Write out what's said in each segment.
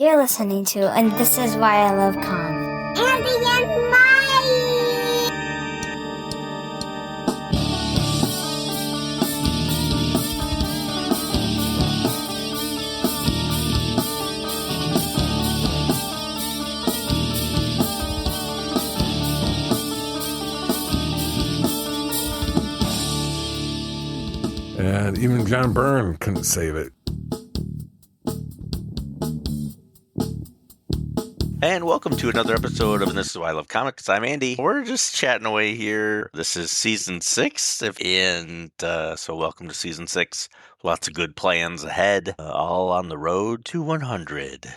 You're listening to, and this is why I love Con. Andy and Mike! And even John Byrne couldn't save it. And welcome to another episode of This Is Why I Love Comics. I'm Andy. We're just chatting away here. This is season 6, and so welcome to season 6. Lots of good plans ahead, all on the road to 100.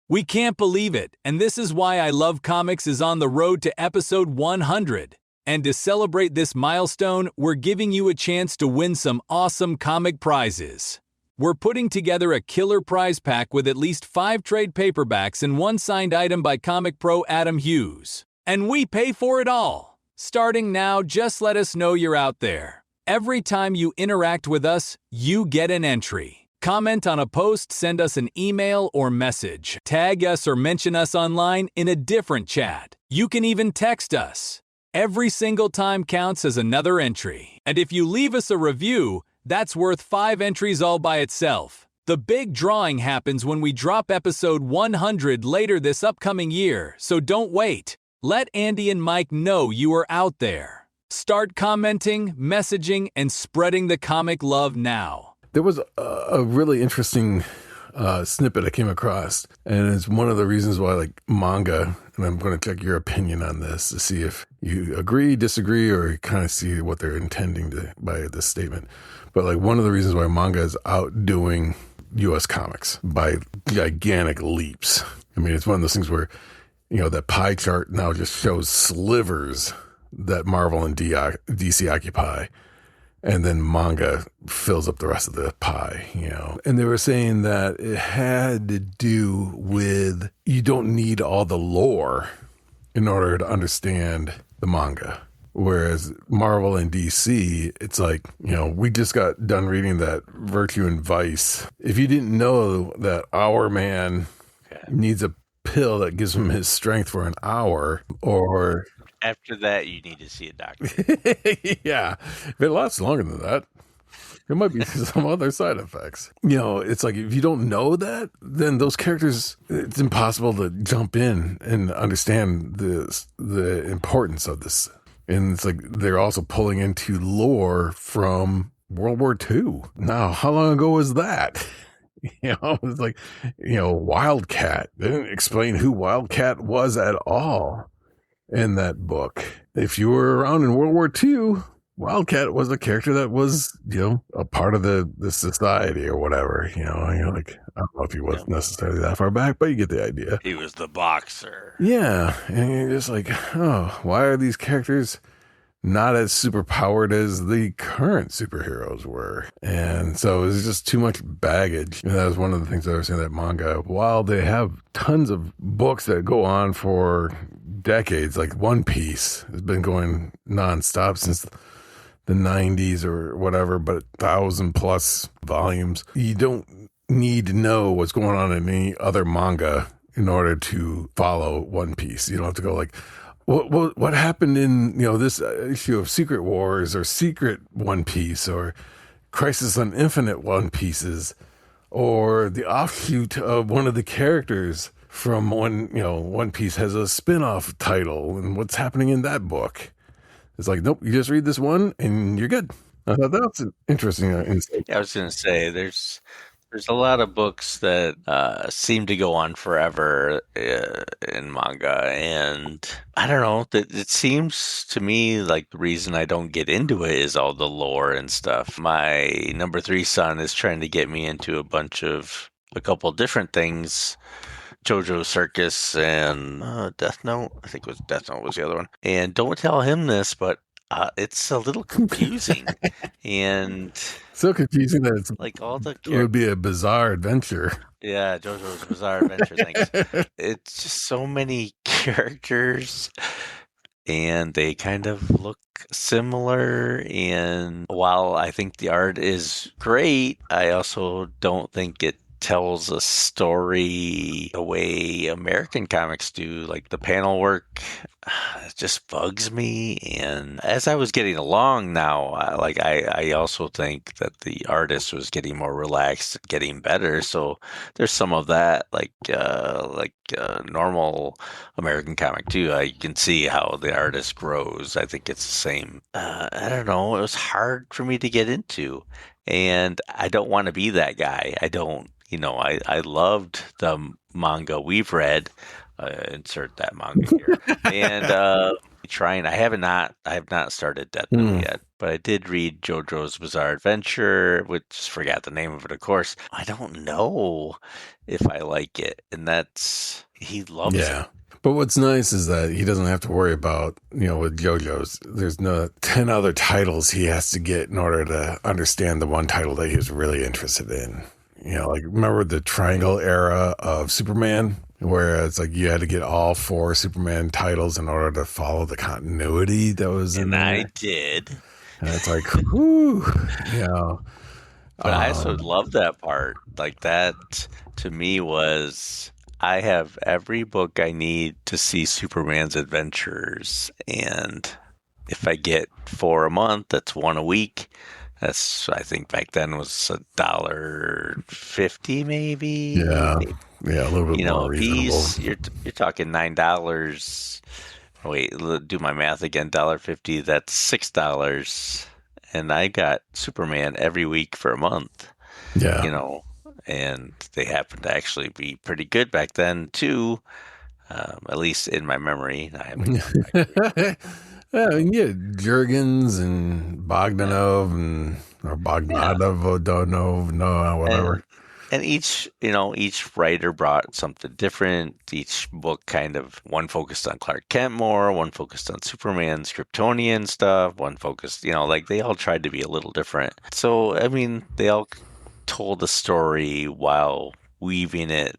We can't believe it, and This Is Why I Love Comics is on the road to episode 100. And to celebrate this milestone, we're giving you a chance to win some awesome comic prizes. We're putting together a killer prize pack with at least 5 trade paperbacks and 1 signed item by comic pro Adam Hughes. And we pay for it all. Starting now, just let us know you're out there. Every time you interact with us, you get an entry. Comment on a post, send us an email or message. Tag us or mention us online in a different chat. You can even text us. Every single time counts as another entry. And if you leave us a review, that's worth 5 entries all by itself. The big drawing happens when we drop episode 100 later this upcoming year, so don't wait. Let Andy and Mike know you are out there. Start commenting, messaging, and spreading the comic love now. There was a really interesting snippet I came across, and it's one of the reasons why I like manga, and I'm going to check your opinion on this to see if you agree, disagree, or kind of see what they're intending to by this statement. But like one of the reasons why manga is outdoing U.S. comics by gigantic leaps. I mean, it's one of those things where, you know, that pie chart now just shows slivers that Marvel and DC occupy. And then manga fills up the rest of the pie, you know. And they were saying that it had to do with you don't need all the lore in order to understand the manga. Whereas Marvel and DC, it's like, you know, we just got done reading that Virtue and Vice. If you didn't know that our man needs a pill that gives him his strength for an hour, or... After that, you need to see a doctor. Yeah, if it lasts longer than that, there might be some other side effects. You know, it's like if you don't know that, then those characters, it's impossible to jump in and understand the importance of this. And it's like they're also pulling into lore from World War II. Now, how long ago was that? You know, it's like, you know, Wildcat. They didn't explain who Wildcat was at all in that book. If you were around in World War II, Wildcat was a character that was, you know, a part of the society or whatever. You know, like, I don't know if he was necessarily that far back, but you get the idea. He was the boxer. Yeah, and you're just like, oh, why are these characters not as super powered as the current superheroes were? And so it was just too much baggage. And that was one of the things that I was saying, that manga, while they have tons of books that go on for decades, like One Piece has been going nonstop since the 90s or whatever, but 1,000+ volumes. You don't need to know what's going on in any other manga in order to follow One Piece. You don't have to go like, what happened in, you know, this issue of Secret Wars or Secret One Piece or Crisis on Infinite One Pieces, or the offshoot of one of the characters from One Piece has a spin-off title, and what's happening in that book. It's like, nope, you just read this one and you're good. I thought that was an interesting insight. Yeah, I was going to say, there's a lot of books that seem to go on forever in manga, and I don't know, that it seems to me like the reason I don't get into it is all the lore and stuff. My number 3 son is trying to get me into a couple different things. JoJo Circus and Death Note. I think it was Death Note was the other one. And don't tell him this, but it's a little confusing. And so confusing that it's like all the it would be a bizarre adventure. Yeah, JoJo's Bizarre Adventure things. It's just so many characters, and they kind of look similar. And while I think the art is great, I also don't think it tells a story the way American comics do, like the panel work. It just bugs me. And as I was getting along now, I also think that the artist was getting more relaxed and getting better. So there's some of that, normal American comic too. You can see how the artist grows. I think it's the same. I don't know. It was hard for me to get into, and I don't want to be that guy. I don't. I loved the manga we've read. Insert that manga here. And I have not started Death Note yet, but I did read JoJo's Bizarre Adventure, which forgot the name of it, of course. I don't know if I like it, and he loves it. But what's nice is that he doesn't have to worry about, with JoJo's, there's no 10 other titles he has to get in order to understand the one title that he was really interested in. Remember the Triangle era of Superman, where it's like you had to get all 4 Superman titles in order to follow the continuity that was in there. And I did. And it's like, whoo, But I also love that part. Like that, to me, was I have every book I need to see Superman's adventures. And if I get 4 a month, that's 1 a week. That's, I think back then was $1.50 maybe. Yeah, a little bit more reasonable. You're talking $9. Wait, do my math again. $1.50. That's $6, and I got Superman every week for a month. Yeah, and they happened to actually be pretty good back then too. At least in my memory. I haven't. Yeah, Jurgens and Bogdanov or Bogdanov, whatever. And each writer brought something different. Each book one focused on Clark Kent more, one focused on Superman's Kryptonian stuff, one focused, they all tried to be a little different. So, I mean, they all told a story while weaving it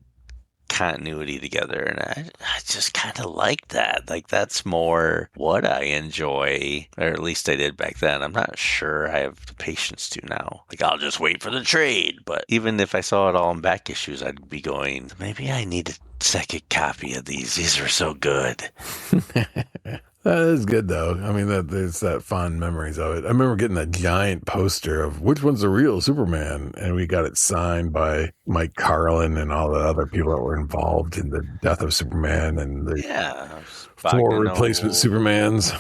continuity together, and I just kind of like that. Like that's more what I enjoy, or at least I did back then. I'm not sure I have the patience to now. Like I'll just wait for the trade, but even if I saw it all in back issues, I'd be going, maybe I need a second copy of these are so good. That is good though. I mean, there's that fond memories of it. I remember getting a giant poster of which one's the real Superman, and we got it signed by Mike Carlin and all the other people that were involved in the death of Superman and the 4 replacement Supermans.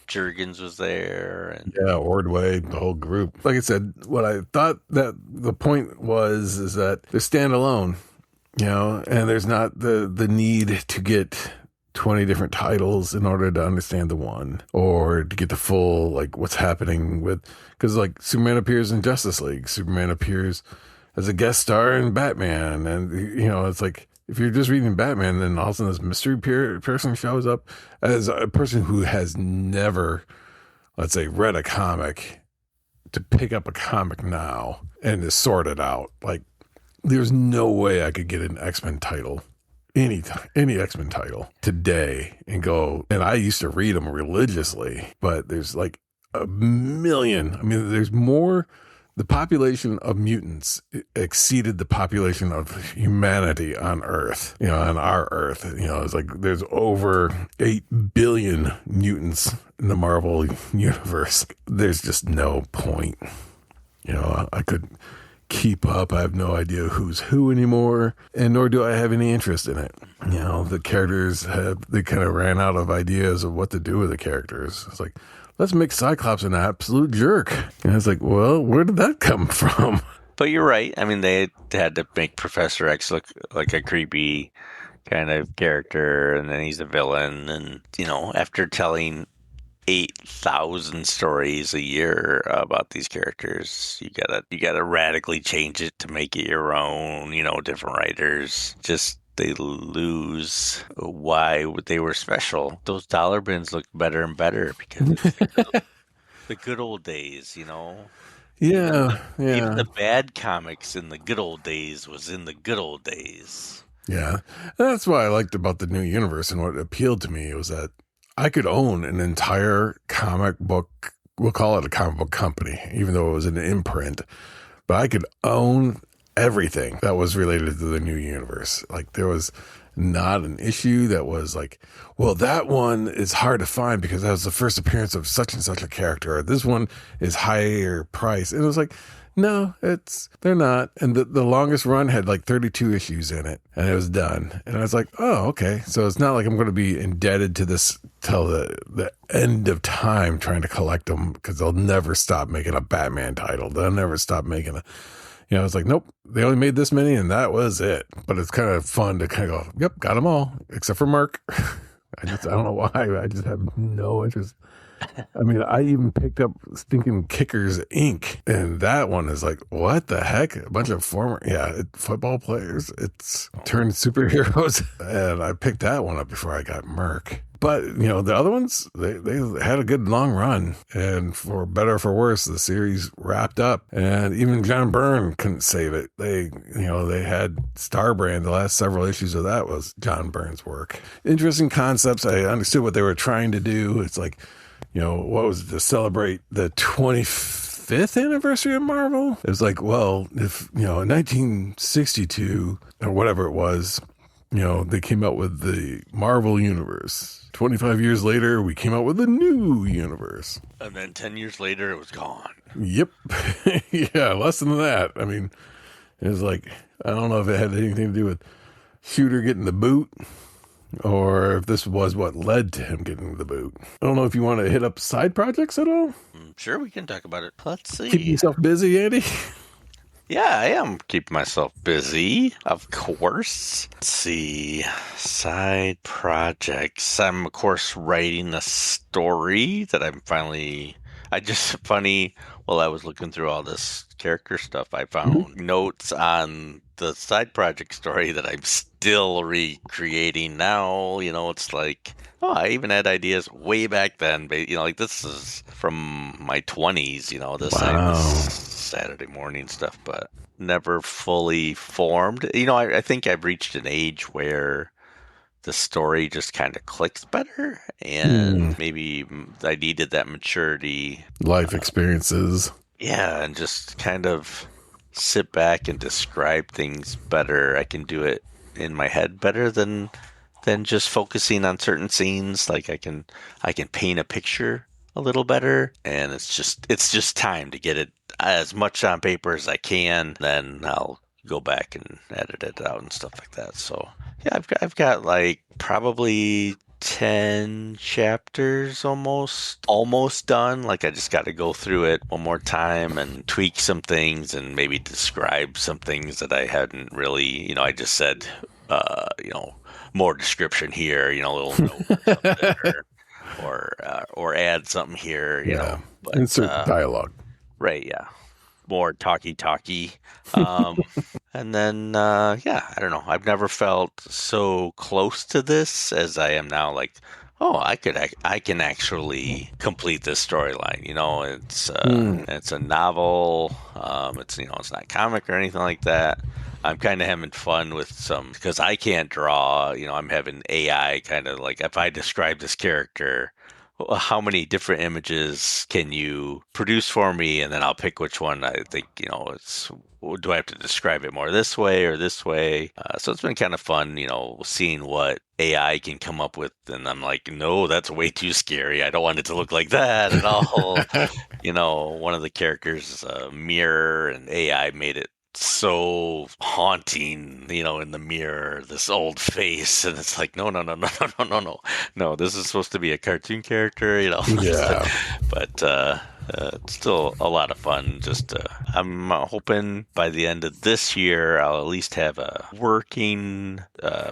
Jurgens was there. And Ordway, the whole group. Like I said, what I thought that the point was is that they're standalone, and there's not the need to get 20 different titles in order to understand the one, or to get the full, what's happening with, because Superman appears in Justice League, Superman appears as a guest star in Batman, and it's like, if you're just reading Batman, then all of a sudden this mystery person shows up as a person who has never, let's say, read a comic, to pick up a comic now and to sort it out. Like, there's no way I could get an X-Men title, any X-Men title today and go, and I used to read them religiously, but there's a million. I mean, there's more. The population of mutants exceeded the population of humanity on Earth, on our Earth. It's there's over 8 billion mutants in the Marvel universe. There's just no point. I could keep up. I have no idea who's who anymore, and nor do I have any interest in it. The characters they kind of ran out of ideas of what to do with the characters. It's like, let's make Cyclops an absolute jerk. And it's like, well, where did that come from? But you're right. I mean, they had to make Professor X look like a creepy kind of character, and then he's a villain. And, after telling 8,000 stories a year about these characters, you gotta radically change it to make it your own. Different writers just, they lose why they were special. Those dollar bins look better and better because it's the good old days, Yeah. Even the bad comics in the good old days was in the good old days. Yeah. That's what I liked about the new universe, and what appealed to me was that I could own an entire comic book. We'll call it a comic book company, even though it was an imprint, but I could own everything that was related to the new universe. Like there was not an issue that was like, well, that one is hard to find because that was the first appearance of such and such a character, or this one is higher price. And it was like, no, they're not. And the longest run had like 32 issues in it, and it was done. And I was like, oh, okay. So it's not like I'm going to be indebted to this till the end of time trying to collect them, because they'll never stop making a Batman title. They'll never stop making a, I was like, nope, they only made this many and that was it. But it's kind of fun to kind of go, yep, got them all except for Mark. I don't know why. I just have no interest. I mean, I even picked up stinking Kickers Inc. And that one is like, what the heck? A bunch of former, football players. It's turned superheroes. And I picked that one up before I got Merc. But, the other ones, they had a good long run. And for better or for worse, the series wrapped up. And even John Byrne couldn't save it. They had Starbrand. The last several issues of that was John Byrne's work. Interesting concepts. I understood what they were trying to do. It's like, what was it, to celebrate the 25th anniversary of Marvel? It was like, well, if, in 1962 or whatever it was, they came out with the Marvel Universe. 25 years later, we came out with a new universe. And then 10 years later, it was gone. Yep. Yeah, less than that. I mean, it was like, I don't know if it had anything to do with Shooter getting the boot, or if this was what led to him getting the boot. I don't know if you want to hit up side projects at all. Sure, we can talk about it. Let's see. Keep yourself busy, Andy. Yeah, I am keeping myself busy, of course. Let's see. Side projects. I'm, of course, writing a story that while I was looking through all this character stuff, I found notes on the side project story that I'm still recreating now. It's like, I even had ideas way back then. But, like this is from my 20s, this Saturday morning stuff, but never fully formed. I think I've reached an age where the story just kind of clicks better, and maybe I needed that maturity. Life experiences. Yeah, and just kind of sit back and describe things better. I can do it in my head better than just focusing on certain scenes. Like I can paint a picture a little better, and it's just time to get it as much on paper as I can. Then I'll go back and edit it out and stuff like that. So yeah, I've got like probably 10 chapters almost done. Like I just got to go through it one more time and tweak some things and maybe describe some things that I hadn't really, I just said, more description here, a little note or add something here, but, insert dialogue. Right. Yeah. More talky. And then, I don't know. I've never felt so close to this as I am now. Like, I can actually complete this storyline. It's a novel. It's not comic or anything like that. I'm kind of having fun with some, because I can't draw. I'm having AI kind of like, if I describe this character, how many different images can you produce for me, and then I'll pick which one I think, do I have to describe it more this way or this way? So it's been kind of fun, seeing what AI can come up with, and I'm like, no, that's way too scary. I don't want it to look like that at all. One of the characters is a mirror, and AI made it so haunting, in the mirror, this old face, and it's like, no, this is supposed to be a cartoon character, Yeah. But it's still a lot of fun. Just I'm hoping by the end of this year I'll at least have a working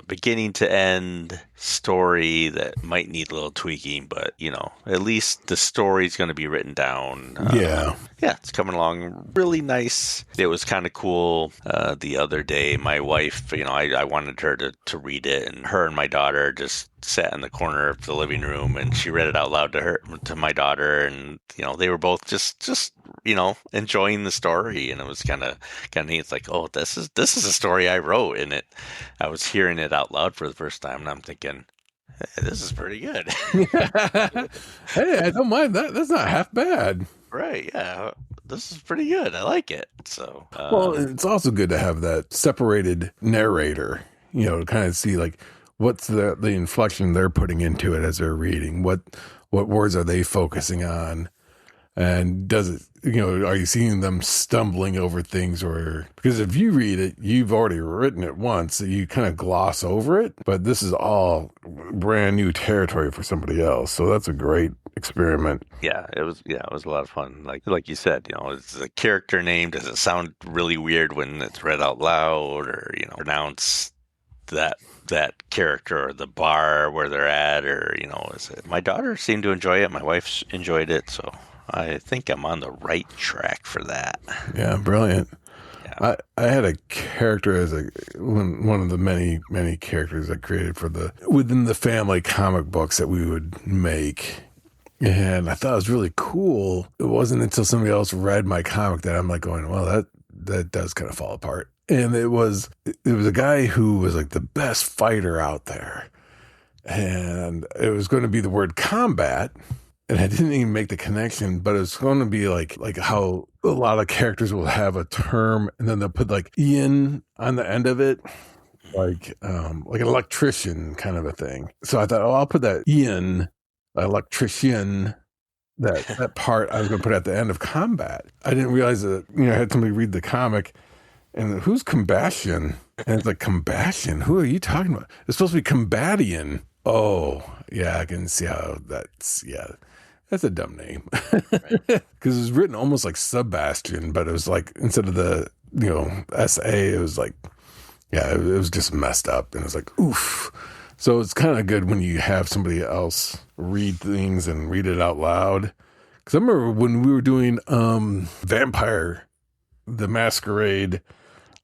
beginning to end story that might need a little tweaking, but at least the story's going to be written down. Yeah, it's coming along really nice. It was kind of cool the other day. My wife, I wanted her to read it, and her and my daughter just sat in the corner of the living room, and she read it out loud to my daughter, and they were both just enjoying the story, and it was kind of neat. It's like, this is a story I wrote, and I was hearing it out loud for the first time, and I'm thinking, Hey, this is pretty good. Hey, I don't mind that. That's not half bad. Right, yeah. This is pretty good. I like it. So, Well, it's also good to have that separated narrator, to kind of see like what's the inflection they're putting into it as they're reading. What words are they focusing on? And does it, are you seeing them stumbling over things? Or because if you read it, you've already written it once, so you kind of gloss over it. But this is all brand new territory for somebody else. So that's a great experiment. yeah, it was a lot of fun. Like you said, it's a character name. Does it sound really weird when it's read out loud, or pronounce that character or the bar where they're at, or is it? My daughter seemed to enjoy it. My wife enjoyed it, so I think I'm on the right track for that. Yeah, brilliant. Yeah. I had a character as one of the many characters I created for within the family comic books that we would make. And I thought it was really cool. It wasn't until somebody else read my comic that I'm like going, well, that does kind of fall apart. And it was a guy who was like the best fighter out there. And it was going to be the word combat. And I didn't even make the connection, but it's going to be like how a lot of characters will have a term and then they'll put like Ian on the end of it, like an electrician kind of a thing. So I thought, I'll put that Ian, electrician, that part I was going to put at the end of combat. I didn't realize that, I had somebody read the comic and who's Combustion? And it's like, Combustion? Who are you talking about? It's supposed to be Combatian. Oh, yeah, I can see how that's a dumb name. Because it was written almost like Sebastian, but it was like, instead of the, S-A, it was like, yeah, it was just messed up. And it's like, oof. So it's kind of good when you have somebody else read things and read it out loud. Because I remember when we were doing Vampire the Masquerade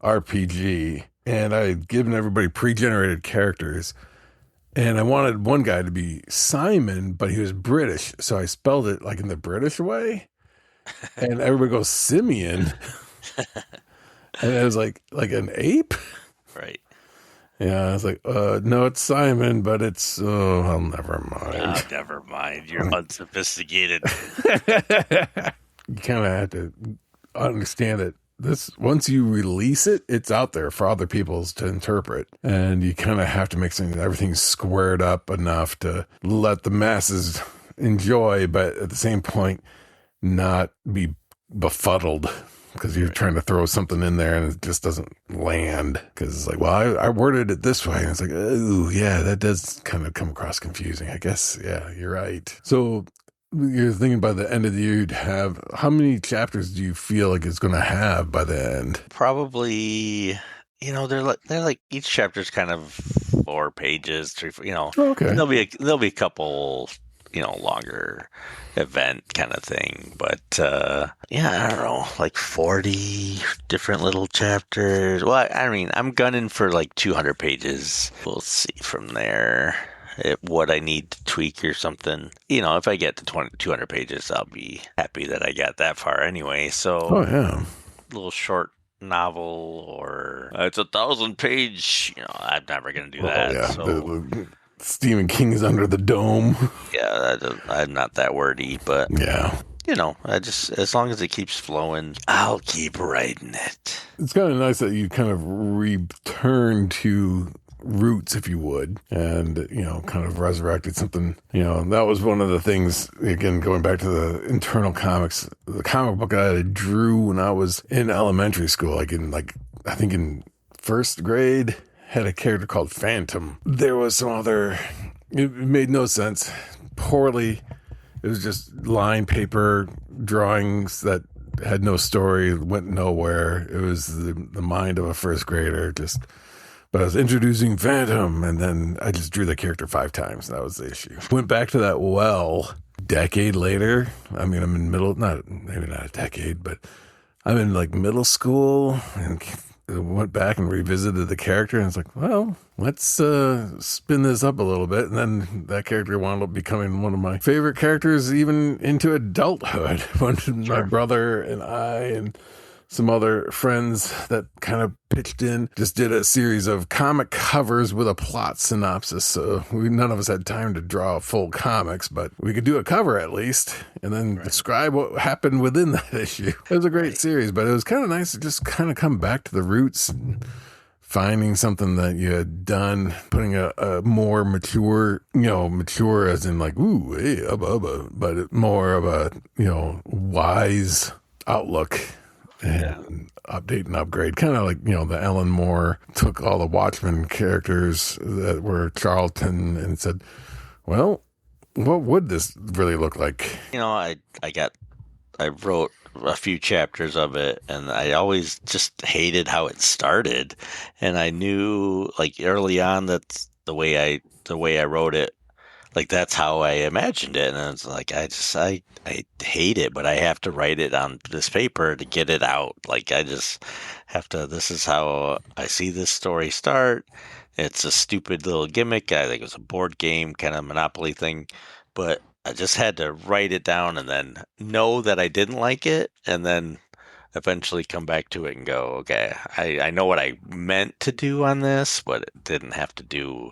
RPG, and I had given everybody pre-generated characters. And I wanted one guy to be Simon, but he was British. So I spelled it like in the British way. And everybody goes Simeon. And it was like an ape. Right. Yeah, I was like, no, it's Simon, but it's, oh, never mind. Never mind. You're unsophisticated. You kind of have to understand it. Once you release it, it's out there for other people to interpret. And you kind of have to make sure that everything's squared up enough to let the masses enjoy, but at the same point, not be befuddled because you're trying to throw something in there and it just doesn't land. Because it's like, well, I worded it this way. And it's like, oh, yeah, that does kind of come across confusing. I guess, yeah, you're right. So you're thinking by the end of the year, you'd have, how many chapters do you feel like it's going to have by the end? Probably, they're like each chapter's kind of 4 pages, 3, 4, Okay. There'll be a couple, longer event kind of thing. But I don't know, like 40 different little chapters. Well, I mean, I'm gunning for like 200 pages. We'll see from there. What I need to tweak or something. If I get to 200 pages, I'll be happy that I got that far anyway. So, Oh, yeah. Little short novel or it's 1,000-page, I'm never going to do that. Yeah. So, Stephen King is under the dome. Yeah, I'm not that wordy, but yeah. I just, as long as it keeps flowing, I'll keep writing it. It's kind of nice that you kind of return to roots, if you would, and kind of resurrected something. That was one of the things, again, going back to the internal comics, the comic book I drew when I was in elementary school, I think in first grade, had a character called Phantom. There was some other, it made no sense, poorly, it was just line paper drawings that had no story, went nowhere. It was the mind of a first grader, but I was introducing Phantom, and then I just drew the character 5 times. That was the issue. Went back to that decade later. I mean, I'm in maybe not a decade, but I'm in like middle school, and went back and revisited the character, and it's like, well, let's spin this up a little bit. And then that character wound up becoming one of my favorite characters, even into adulthood. When my brother and I and some other friends that kind of pitched in, just did a series of comic covers with a plot synopsis. So none of us had time to draw full comics, but we could do a cover at least and then describe what happened within that issue. It was a great series, but it was kind of nice to just kind of come back to the roots and finding something that you had done, putting a more mature, mature as in like, ooh, hey, but more of a, wise outlook and update and upgrade. Kind of like, the Alan Moore took all the Watchmen characters that were Charlton and said, well, what would this really look like? I wrote a few chapters of it, and I always just hated how it started. And I knew, like, early on that's the way I wrote it. Like, that's how I imagined it. And it's like, I hate it, but I have to write it on this paper to get it out. Like, I just have to, this is how I see this story start. It's a stupid little gimmick. I think it was a board game kind of Monopoly thing, but I just had to write it down and then know that I didn't like it, and then eventually come back to it and go, okay, I know what I meant to do on this, but it didn't have to do.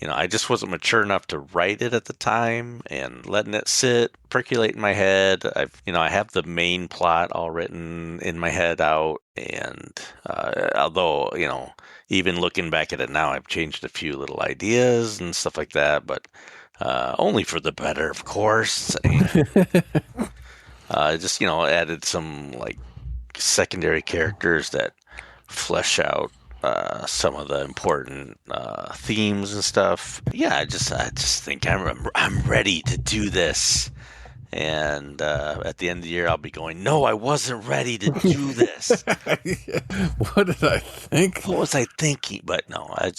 I just wasn't mature enough to write it at the time, and letting it sit, percolate in my head. I have the main plot all written in my head out, and although, even looking back at it now, I've changed a few little ideas and stuff like that, but only for the better, of course. Just, added some like secondary characters that flesh out some of the important themes and stuff. Yeah, I just think I'm ready to do this. And at the end of the year, I'll be going, no, I wasn't ready to do this. What did I think? What was I thinking? But no, I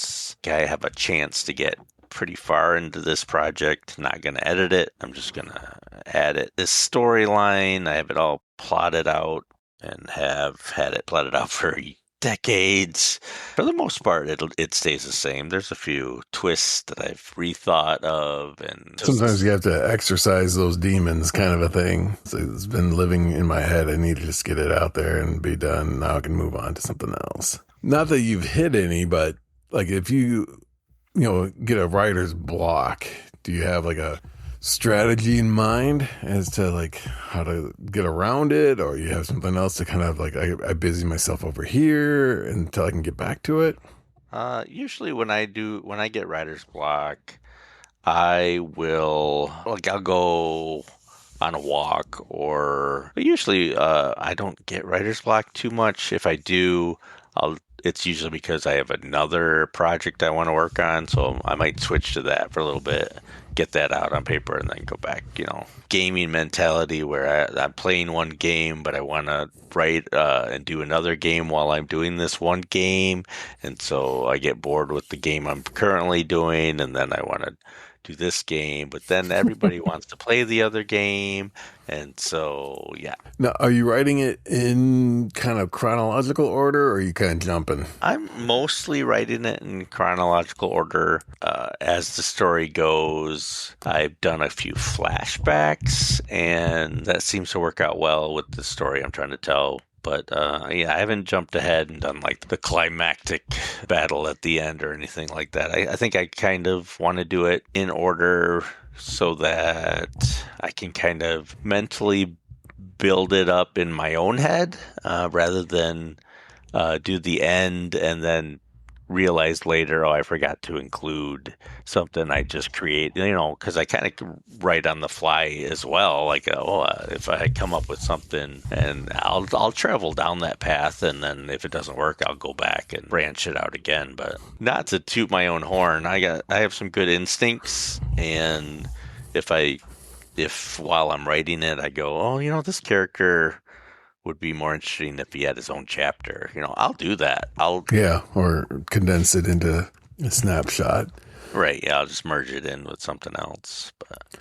have a chance to get pretty far into this project. Not going to edit it. I'm just going to add it. This storyline, I have it all plotted out and have had it plotted out for decades. For the most part, it stays the same. There's a few twists that I've rethought of, and sometimes you have to exercise those demons, kind of a thing. So it's been living in my head. I need to just get it out there and be done. Now I can move on to something else. Not that you've hit any, but like if you get a writer's block, do you have like a strategy in mind as to like how to get around it, or you have something else to kind of like I busy myself over here until I can get back to it? Usually when I get writer's block, I'll go on a walk, but usually I don't get writer's block too much. If I do, it's usually because I have another project I want to work on, so I might switch to that for a little bit, get that out on paper, and then go back. Gaming mentality where I'm playing one game, but I want to write and do another game while I'm doing this one game, and so I get bored with the game I'm currently doing, and then I want to do this game, but then everybody wants to play the other game, and so yeah. Now, are you writing it in kind of chronological order, or are you kind of jumping? I'm mostly writing it in chronological order. As the story goes, I've done a few flashbacks, and that seems to work out well with the story I'm trying to tell. But I haven't jumped ahead and done like the climactic battle at the end or anything like that. I think I kind of want to do it in order so that I can kind of mentally build it up in my own head rather than do the end and then realize later, I forgot to include something I just create, because I kind of write on the fly as well. Like, if I come up with something, and I'll travel down that path, and then if it doesn't work, I'll go back and branch it out again. But not to toot my own horn, I have some good instincts, and if while I'm writing it, I go, this character would be more interesting if he had his own chapter. I'll do that. Or condense it into a snapshot. Right. Yeah, I'll just merge it in with something else. But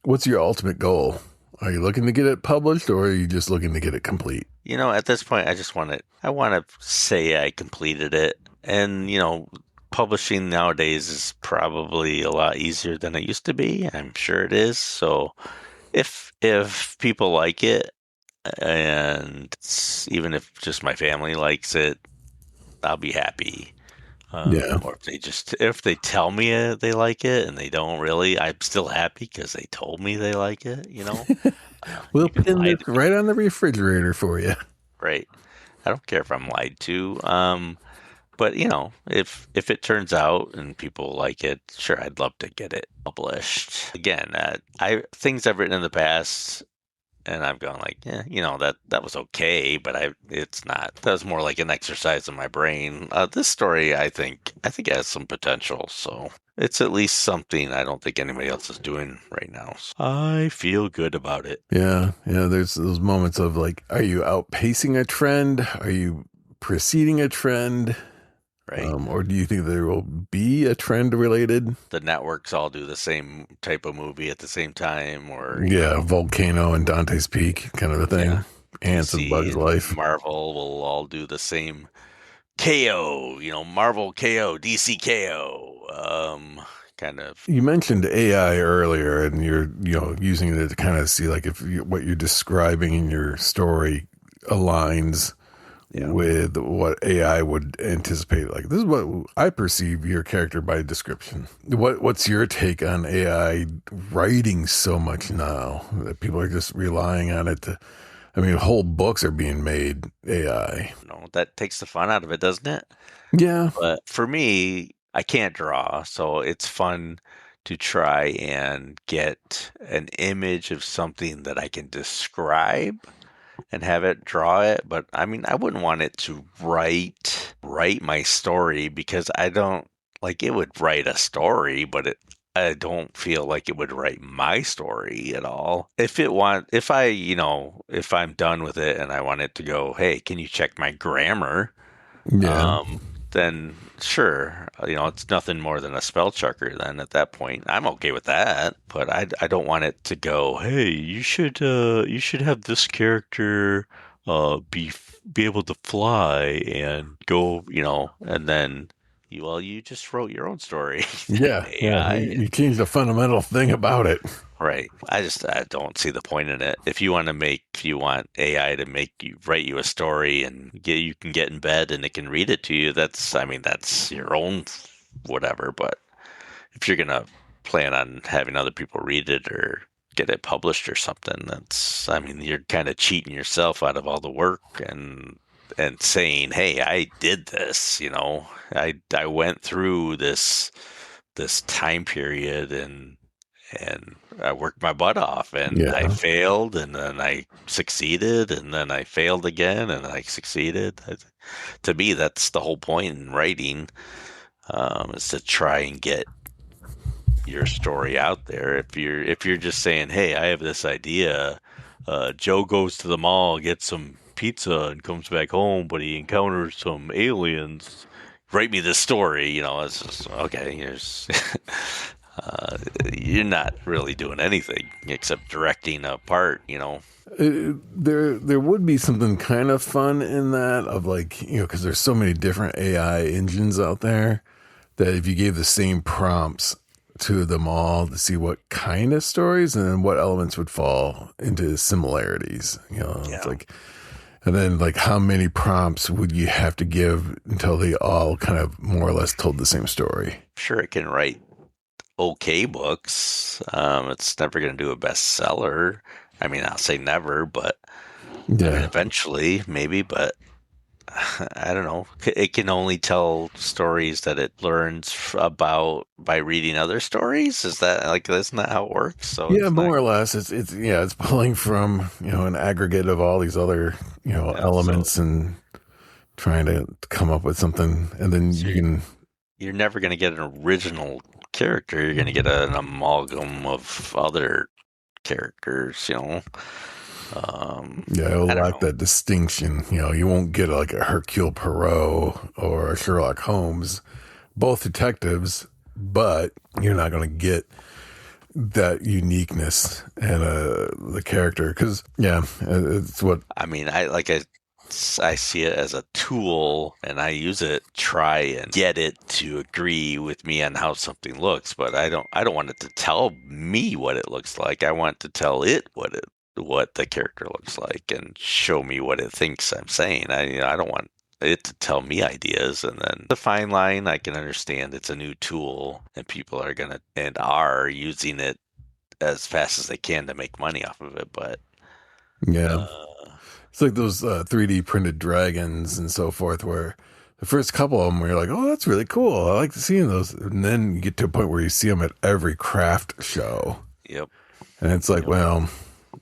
what's your ultimate goal? Are you looking to get it published, or are you just looking to get it complete? At this point, I just want it. I want to say I completed it, and publishing nowadays is probably a lot easier than it used to be. I'm sure it is. So if people like it, and even if just my family likes it, I'll be happy. Yeah. Or if they tell me they like it and they don't really, I'm still happy because they told me they like it. We'll You can pin lie this to me, right on the refrigerator for you. right? I don't care if I'm lied to. But if it turns out and people like it, sure, I'd love to get it published. Again, I things I've written in the past, and I've gone like, yeah, that was okay, but it's not. That was more like an exercise in my brain. This story, I think has some potential, so it's at least something I don't think anybody else is doing right now. So I feel good about it. Yeah. Yeah. There's those moments of like, are you outpacing a trend? Are you preceding a trend? Right. Or do you think there will be a trend related? The networks all do the same type of movie at the same time, or Yeah, Volcano and Dante's Peak kind of a thing. yeah, Ants and DC Bugs and Life. Marvel will all do the same KO, Marvel KO, DC KO, kind of. You mentioned AI earlier, and you're using it to kind of see like if what you're describing in your story aligns Yeah. with what AI would anticipate. Like this is what I perceive your character by description. What's your take on AI writing so much now that people are just relying on it to? I mean, whole books are being made AI. That takes the fun out of it, doesn't it? Yeah. But for me, I can't draw, so it's fun to try and get an image of something that I can describe and have it draw it. But I mean, I wouldn't want it to write my story, because I don't like it would write a story, but I don't feel like it would write my story at all. If I'm done with it and I want it to go, hey, can you check my grammar? Yeah. Then sure, it's nothing more than a spell checker. Then at that point, I'm okay with that. But I don't want it to go, hey, you should have this character be able to fly and go, and then you just wrote your own story. Yeah. Yeah. AI. You changed the fundamental thing about it. Right. I don't see the point in it. If you want AI to write you a story and you can get in bed and it can read it to you, that's your own whatever. But if you're gonna plan on having other people read it or get it published or something, you're kind of cheating yourself out of all the work and saying, hey, I did this. I went through this time period and I worked my butt off, and I Yeah. failed, and then I succeeded, and then I failed again, and I succeeded. To me, that's the whole point in writing, is to try and get your story out there. If you're just saying, "Hey, I have this idea," Joe goes to the mall, gets some pizza, and comes back home, but he encounters some aliens. Write me this story, it's just okay. Here's you're not really doing anything except directing a part. There would be something kind of fun in that of like, because there's so many different AI engines out there that if you gave the same prompts to them all to see what kind of stories and then what elements would fall into similarities, Yeah. it's like, and then like how many prompts would you have to give until they all kind of more or less told the same story? Sure, it can write okay books. It's never going to do a bestseller. I'll say never, but Yeah. eventually maybe, but I don't know. It can only tell stories that it learns about by reading other stories. That's not how it works? So Yeah, it's more not, or less. It's pulling from, an aggregate of all these other, elements and trying to come up with something. And then So you can, you're never going to get an original character. You're going to get an amalgam of other characters. it'll I don't lack know. that distinction. You won't get like a Hercule Poirot or a Sherlock Holmes, both detectives, but you're not going to get that uniqueness and the character. Because, it's what, I see it as a tool, and I use it to try and get it to agree with me on how something looks. But I don't want it to tell me what it looks like. I want to tell it what it what the character looks like and show me what it thinks I'm saying. I don't want it to tell me ideas. And then the fine line, I can understand it's a new tool and people are using it as fast as they can to make money off of it. But Yeah. It's like those 3D printed dragons and so forth, where the first couple of them, where you're like, oh, that's really cool. I like seeing those. And then you get to a point where you see them at every craft show. Yep. And it's like, well,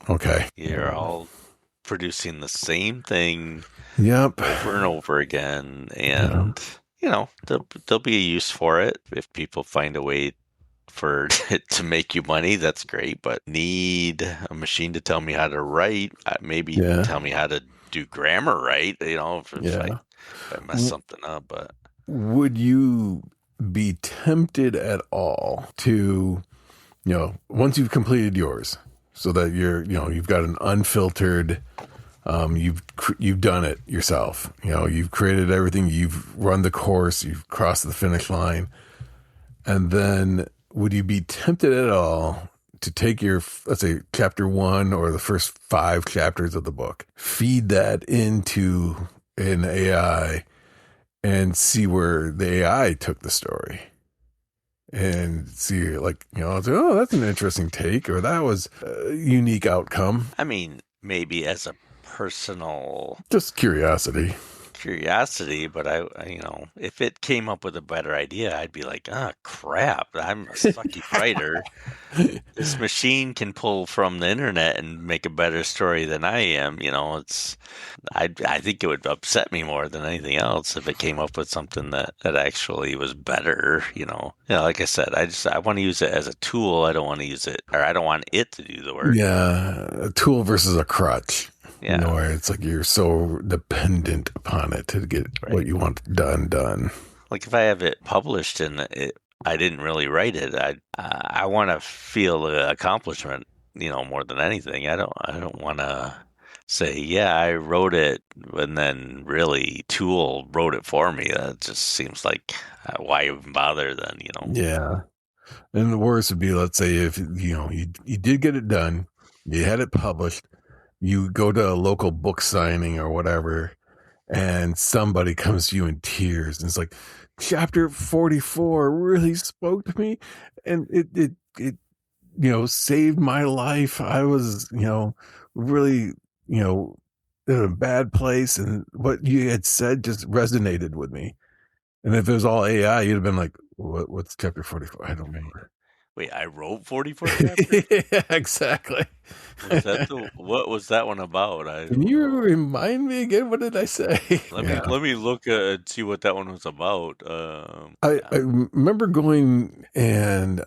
okay. You're all producing the same thing Yep. over and over again. And, you know, there'll be a use for it if people find a way for it to make you money. That's great. But need a machine to tell me how to write, maybe tell me how to do grammar right, you know, if I mess something up. But would you be tempted at all to, you know, once you've completed yours, so that you've got an unfiltered, you've done it yourself, you know, you've created everything, you've run the course, you've crossed the finish line, and then would you be tempted at all to take your, let's say, chapter 1 or the first 5 chapters of the book, feed that into an AI and see where the AI took the story? And see, like, you know, oh, that's an interesting take, or that was a unique outcome. I mean, maybe as a personal, just curiosity, but I, you know, if it came up with a better idea, I'd be like, oh crap, I'm a sucky writer. This machine can pull from the internet and make a better story than I am. You know, I think it would upset me more than anything else if it came up with something that actually was better. You know, like I said, I want to use it as a tool. I don't want to use it, or I don't want it to do the work. Yeah, a tool versus a crutch. Yeah. You know, where it's like you're so dependent upon it to get what you want done. Like if I have it published and I didn't really write it, I want to feel the accomplishment, you know, more than anything. I don't want to say, yeah, I wrote it, and then really tool wrote it for me. That just seems like why even bother then, you know? Yeah. And the worst would be, let's say, if you did get it done, you had it published, you go to a local book signing or whatever, and somebody comes to you in tears and it's like, chapter 44 really spoke to me, and it saved my life. I was, really, in a bad place, and what you had said just resonated with me. And if it was all AI, you'd have been like, what's chapter 44? I don't remember. Wait, I wrote 44 chapters? Yeah, exactly. What was that one about? Can you remind me again? What did I say? Let me look and see what that one was about. I remember going and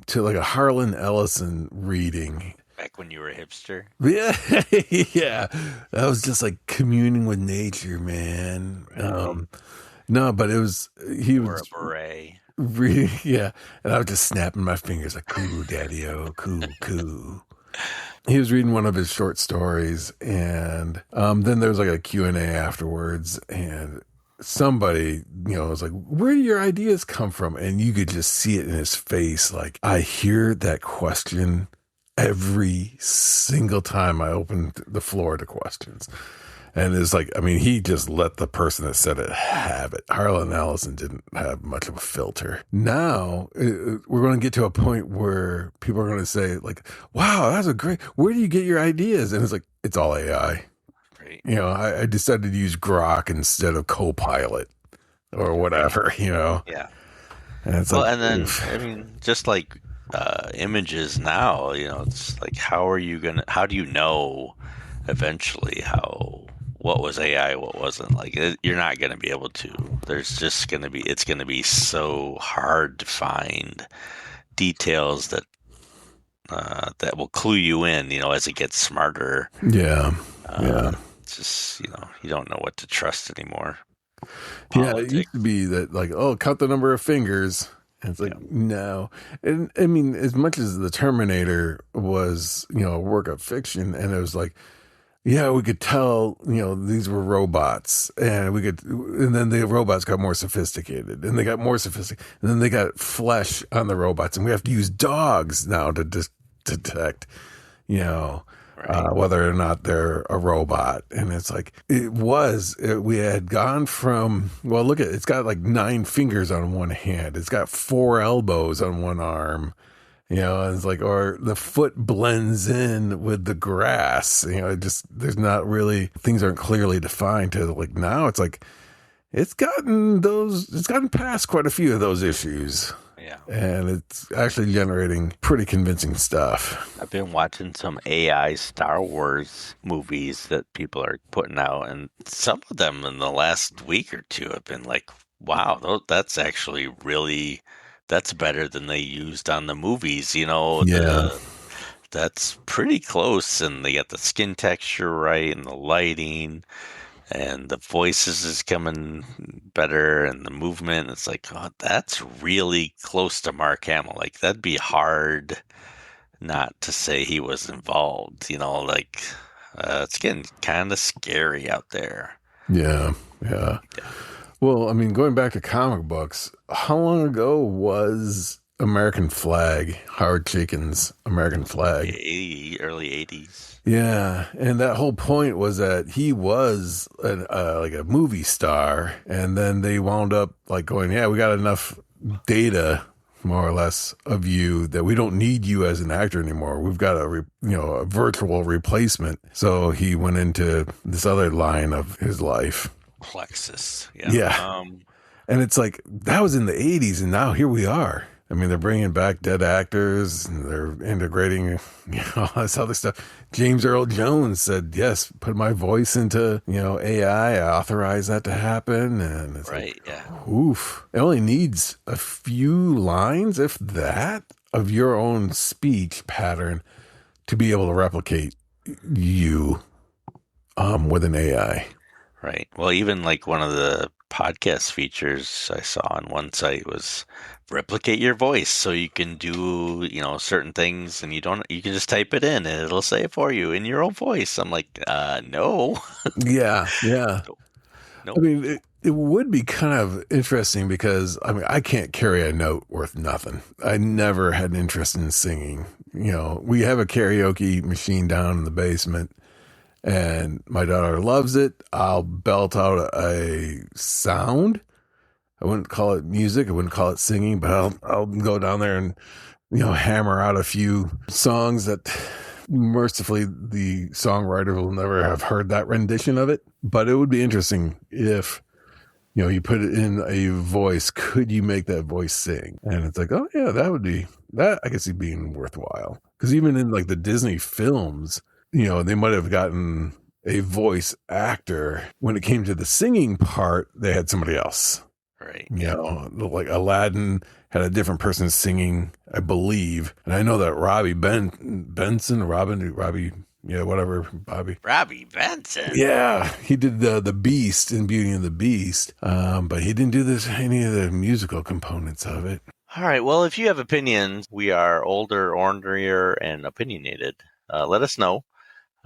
to like a Harlan Ellison reading. Back when you were a hipster? Yeah. Yeah. That was just like communing with nature, man. No, but he was a beret. Really, yeah. And I was just snapping my fingers like, cool, daddy-o, cool. He was reading one of his short stories, and then there was like a Q&A afterwards, and somebody, was like, where do your ideas come from? And you could just see it in his face. Like, I hear that question every single time I opened the floor to questions. And it's like, I mean, he just let the person that said it have it. Harlan Ellison didn't have much of a filter. Now, we're going to get to a point where people are going to say, like, wow, that's where do you get your ideas? And it's like, it's all AI. Right. I decided to use Grok instead of Copilot or whatever, Yeah. And it's I mean, just like images now, it's like, how do you know eventually what was AI, what wasn't? Like, you're not going to be able to. It's going to be so hard to find details that will clue you in, as it gets smarter. Yeah. It's just, you don't know what to trust anymore. Yeah, it used to be that, like, oh, count the number of fingers. And it's like, no. And I mean, as much as the Terminator was, a work of fiction, and it was like, yeah, we could tell, these were robots, and then the robots got more sophisticated, and they got more sophisticated, and then they got flesh on the robots, and we have to use dogs now to detect, Right. Right. whether or not they're a robot. And it's like, we had gone from, well, look at it's got like 9 fingers on one hand. It's got 4 elbows on one arm. It's like, or the foot blends in with the grass. There's not really, things aren't clearly defined to like now. It's like, it's gotten past quite a few of those issues. Yeah. And it's actually generating pretty convincing stuff. I've been watching some AI Star Wars movies that people are putting out, and some of them in the last week or two have been like, wow, that's actually that's better than they used on the movies. Yeah. That's pretty close, and they got the skin texture right and the lighting. And the voices is coming better, and the movement. It's like, oh, that's really close to Mark Hamill. Like, that'd be hard not to say he was involved. It's getting kind of scary out there. Yeah. Well, I mean, going back to comic books, how long ago was American Flag, Howard Chaykin's American Flag? Early 80s. Yeah, and that whole point was that he was like a movie star, and then they wound up like going, yeah, we got enough data, more or less, of you that we don't need you as an actor anymore. We've got a virtual replacement. So he went into this other line of his life. Plexus. Yeah. And it's like, that was in the 80s, and now here we are. I mean, they're bringing back dead actors, and they're integrating, all this other stuff. James Earl Jones said, yes, put my voice into, AI, I authorize that to happen. And it's right, like, yeah. Oof. It only needs a few lines, if that, of your own speech pattern to be able to replicate you with an AI. Right. Well, even like one of the podcast features I saw on one site was replicate your voice, so you can do certain things, and you can just type it in and it'll say it for you in your own voice. I'm like, no. Yeah. No. I mean, it would be kind of interesting because, I mean, I can't carry a note worth nothing. I never had an interest in singing. We have a karaoke machine down in the basement, and my daughter loves it. I'll belt out a sound. I wouldn't call it music. I wouldn't call it singing, but I'll go down there and, hammer out a few songs that mercifully the songwriter will never have heard that rendition of it. But it would be interesting if, you put it in a voice. Could you make that voice sing? And it's like, oh yeah, that I could see being worthwhile. Because even in like the Disney films, they might have gotten a voice actor. When it came to the singing part, they had somebody else. Right. Like Aladdin had a different person singing, I believe. And I know that Robbie Benson, Bobby. Robbie Benson. Yeah, he did the Beast in Beauty and the Beast, but he didn't do any of the musical components of it. All right. Well, if you have opinions, we are older, ornerier, and opinionated. Let us know.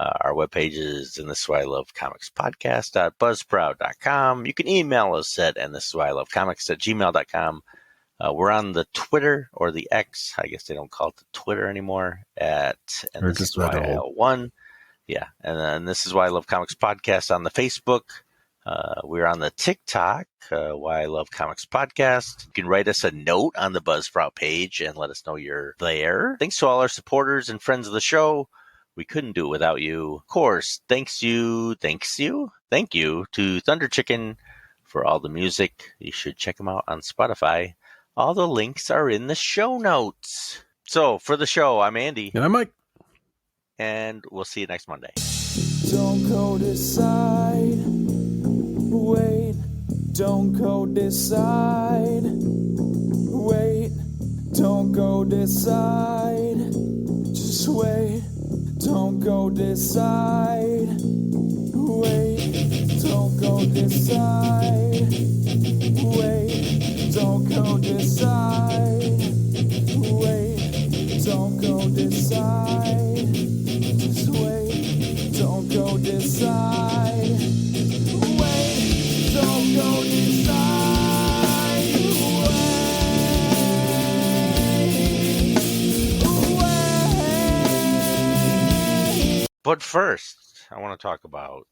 Our webpage is and this is why I love comics podcast.buzzsprout.com. You can email us at and this is why I love comics at gmail.com. We're on the Twitter or the X. I guess they don't call it the Twitter anymore at and Or this just is why I love one. Yeah. And then this is why I love comics podcast on the Facebook. We're on the TikTok, Why I Love Comics Podcast. You can write us a note on the Buzzsprout page and let us know you're there. Thanks to all our supporters and friends of the show. We couldn't do it without you. Of course, thank you to Thunder Chicken for all the music. You should check them out on Spotify. All the links are in the show notes. So for the show, I'm Andy. And I'm Mike. And we'll see you next Monday. Don't go decide. Wait. Don't go decide. Wait. Don't go decide. Just wait. Don't go decide. Wait. Don't go decide. Wait. Don't go decide. Wait. Don't go decide. Just wait. Don't go decide. Wait. Don't go decide. But first, I want to talk about